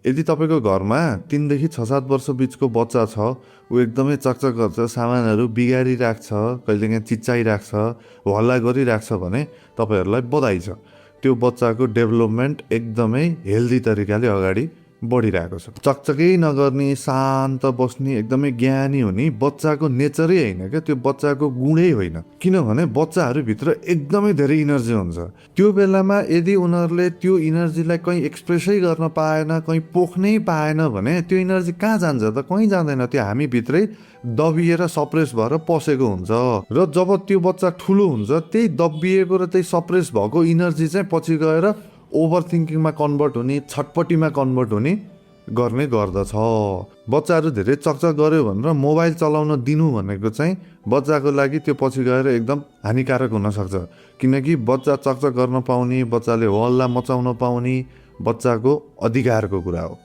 यदि तपाईँको घरमा 3 देखि 6-7 वर्ष बिचको बच्चा छ, ऊ एकदमै चकचक गर्छ, सामानहरू बिगारिराख्छ, कहिलेकाहीँ चिच्चाइराख्छ, हल्ला गरिराख्छ भने तपाईँहरूलाई बधाई छ। त्यो बच्चाको डेभलपमेन्ट एकदमै हेल्दी तरिकाले अगाडि बढिरहेको छ। चकचकै नगर्ने, शान्त बस्ने, एकदमै ज्ञानी हुने बच्चाको नेचरै होइन क्या, त्यो बच्चाको गुणै होइन। किनभने बच्चाहरूभित्र एकदमै धेरै इनर्जी हुन्छ। त्यो बेलामा यदि उनीहरूले त्यो इनर्जीलाई कहीँ एक्सप्रेसै गर्न पाएन, कहीँ पोख्नै पाएन भने त्यो इनर्जी कहाँ जान्छ त? कहीँ जाँदैन, त्यो हामीभित्रै दबिएर सप्रेस भएर पसेको हुन्छ। र जब त्यो बच्चा ठुलो हुन्छ, त्यही दबिएको र त्यही सप्रेस भएको इनर्जी चाहिँ पछि गएर ओभर थिङ्किङमा कन्भर्ट हुने, छटपट्टिमा कन्भर्ट हुने गर्ने गर्दछ। बच्चाहरू धेरै चकचक गर्यो भनेर मोबाइल चलाउन दिनु भनेको चाहिँ बच्चाको लागि त्यो पछि गएर एकदम हानिकारक हुनसक्छ। किनकि बच्चा चकचक गर्न पाउने, बच्चाले हल्ला मचाउन पाउने बच्चाको अधिकारको कुरा हो।